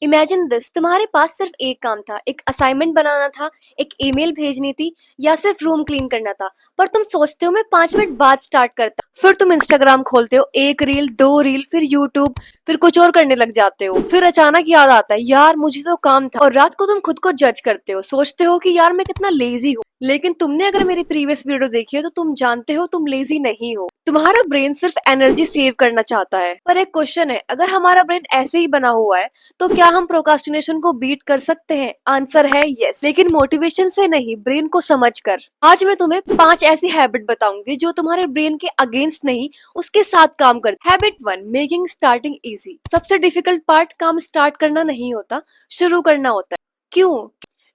Imagine this, तुम्हारे पास सिर्फ एक काम था, एक असाइनमेंट बनाना था, एक ईमेल भेजनी थी या सिर्फ रूम क्लीन करना था। पर तुम सोचते हो मैं 5 मिनट बाद स्टार्ट करता, फिर तुम इंस्टाग्राम खोलते हो, एक रील, दो रील, फिर यूट्यूब, फिर कुछ और करने लग जाते हो। फिर अचानक याद आता है यार मुझे तो काम था, और रात को तुम खुद को जज करते हो, सोचते हो कि यार मैं कितना लेजी हूँ। लेकिन तुमने अगर मेरी प्रीवियस वीडियो देखी है तो तुम जानते हो तुम लेजी नहीं हो। तुम्हारा ब्रेन सिर्फ एनर्जी सेव करना चाहता है। पर एक क्वेश्चन है, अगर हमारा ब्रेन ऐसे ही बना हुआ है तो क्या हम प्रोकास्टिनेशन को बीट कर सकते हैं? आंसर है यस, लेकिन मोटिवेशन से नहीं, ब्रेन को समझकर। आज मैं तुम्हें 5 ऐसी हैबिट बताऊंगी जो तुम्हारे ब्रेन के अगेंस्ट नहीं, उसके साथ काम करती। Habit 1, making starting easy. सबसे डिफिकल्ट पार्ट काम स्टार्ट करना नहीं होता, शुरू करना होता है। क्यों?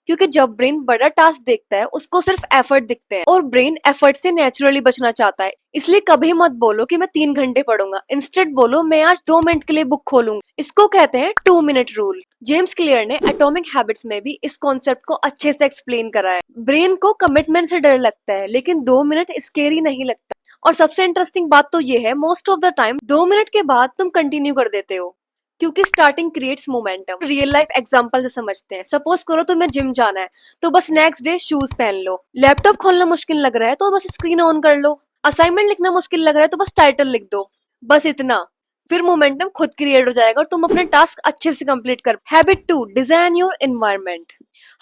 क्योंकि जब ब्रेन बड़ा टास्क देखता है उसको सिर्फ एफर्ट दिखते हैं, और ब्रेन एफर्ट से नेचुरली बचना चाहता है। इसलिए कभी मत बोलो कि मैं 3 घंटे पढ़ूंगा, इंस्टेड बोलो मैं आज 2 मिनट के लिए बुक खोलूंगा। इसको कहते हैं 2 मिनट रूल। जेम्स क्लियर ने एटॉमिक हैबिट्स में भी इस कॉन्सेप्ट को अच्छे से एक्सप्लेन करा है। ब्रेन को कमिटमेंट से डर लगता है, लेकिन 2 मिनट स्केरी नहीं लगता। और सबसे इंटरेस्टिंग बात तो ये है, most of the time 2 minute के बाद तुम कंटिन्यू कर देते हो, क्योंकि starting creates momentum. Real life example से समझते हैं। सपोज करो तुम्हें जिम जाना है, तो बस नेक्स्ट डे शूज पहन लो। लैपटॉप खोलना मुश्किल लग रहा है तो बस स्क्रीन ऑन कर लो। असाइनमेंट लिखना मुश्किल लग रहा है तो बस टाइटल लिख दो, बस इतना। फिर मोमेंटम खुद क्रिएट हो जाएगा और तुम अपने टास्क अच्छे से कंप्लीट कर। Habit 2, design your environment.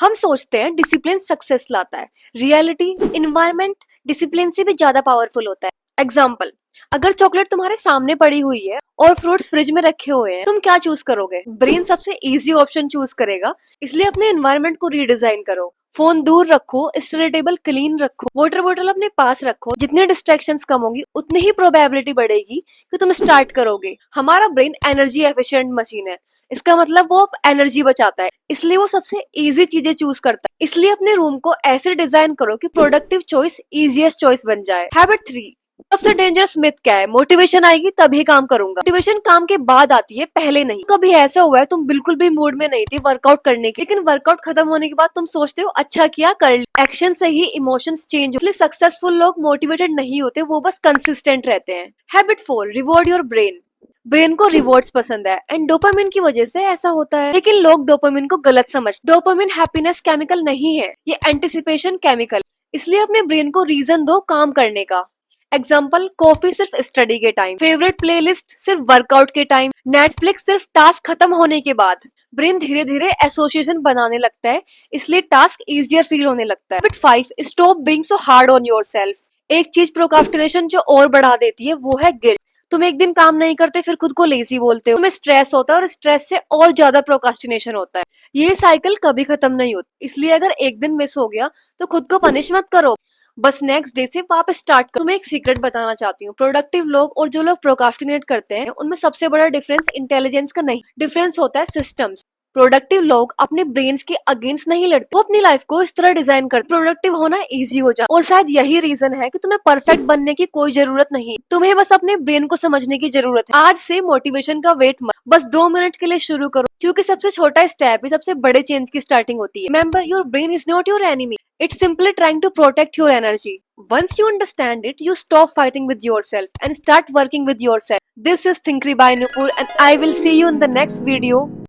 हम सोचते हैं डिसिप्लिन सक्सेस लाता है। रियलिटी, एनवायरनमेंट डिसिप्लिन से भी ज्यादा पावरफुल होता है। एग्जाम्पल, अगर चॉकलेट तुम्हारे सामने पड़ी हुई है और फ्रूट्स फ्रिज में रखे हुए हैं, तुम क्या चूज करोगे? ब्रेन सबसे इजी ऑप्शन चूज करेगा। इसलिए अपने एनवायरनमेंट को रीडिजाइन करो। फोन दूर रखो, स्टडी टेबल क्लीन रखो, वाटर बोतल अपने पास रखो। जितने डिस्ट्रैक्शंस कम होंगी उतनी ही प्रोबेबिलिटी बढ़ेगी कि तुम स्टार्ट करोगे। हमारा ब्रेन एनर्जी एफिशिएंट मशीन है, इसका मतलब वो एनर्जी बचाता है, इसलिए वो सबसे इजी चीजें चूज करता है। इसलिए अपने रूम को ऐसे डिजाइन करो कि प्रोडक्टिव चॉइस इजीएस्ट चॉइस बन जाए। हैबिट 3, सबसे डेंजरस मिथ क्या है? मोटिवेशन आएगी तभी काम करूंगा। मोटिवेशन काम के बाद आती है, पहले नहीं। कभी ऐसा हुआ है तुम बिल्कुल भी मूड में नहीं थी वर्कआउट करने की, लेकिन वर्कआउट खत्म होने के बाद तुम सोचते हो अच्छा किया, कर लिया। एक्शन से ही इमोशंस चेंज। इसलिए सक्सेसफुल लोग मोटिवेटेड नहीं होते, वो बस कंसिस्टेंट रहते हैं। Habit 4, reward your brain. Brain को रिवॉर्ड्स पसंद है एंड डोपामिन की वजह से ऐसा होता है, लेकिन लोग डोपामिन को गलत समझते। डोपामिन हैप्पीनेस केमिकल नहीं है, ये एंटिसिपेशन केमिकल। इसलिए अपने ब्रेन को रीजन दो काम करने का। एग्जाम्पल, कॉफी सिर्फ स्टडी के टाइम, फेवरेट प्लेलिस्ट सिर्फ वर्कआउट के टाइम, नेटफ्लिक्स सिर्फ टास्क खत्म होने के बाद। ब्रेन धीरे धीरे एसोसिएशन बनाने लगता है, इसलिए टास्क इजियर फील होने लगता है। Habit 5, stop being so hard on yourself. एक चीज प्रोक्रास्टिनेशन जो और बढ़ा देती है वो है गिल्ट। तुम एक दिन काम नहीं करते फिर खुद को लेजी बोलते हो, तुम्हें स्ट्रेस होता है और स्ट्रेस से और ज्यादा प्रोक्रास्टिनेशन होता है। ये साइकिल कभी खत्म नहीं होती। इसलिए अगर एक दिन मिस हो गया तो खुद को पनिश मत करो, बस नेक्स्ट डे से वापस स्टार्ट करो। तुम्हें एक सीक्रेट बताना चाहती हूँ, प्रोडक्टिव लोग और जो लोग प्रोक्रास्टिनेट करते हैं उनमें सबसे बड़ा डिफरेंस इंटेलिजेंस का नहीं, डिफरेंस होता है सिस्टम्स। प्रोडक्टिव लोग अपने ब्रेन्स के अगेंस्ट नहीं लड़ते, वो अपनी लाइफ को इस तरह डिजाइन करते प्रोडक्टिव होना इजी हो जाए। और शायद यही रीजन है कि तुम्हें परफेक्ट बनने की कोई जरूरत नहीं, तुम्हें बस अपने ब्रेन को समझने की जरूरत है। आज से मोटिवेशन का वेट मत, बस 2 मिनट के लिए शुरू करो, क्योंकि सबसे छोटा स्टेप ही सबसे बड़े चेंज की स्टार्टिंग होती है। Remember, your brain is not your enemy, it's simply trying to protect your energy. Once you understand it, you stop fighting with yourself and start working with yourself. This is Thinkri by Nupur, and I will see you in the next video.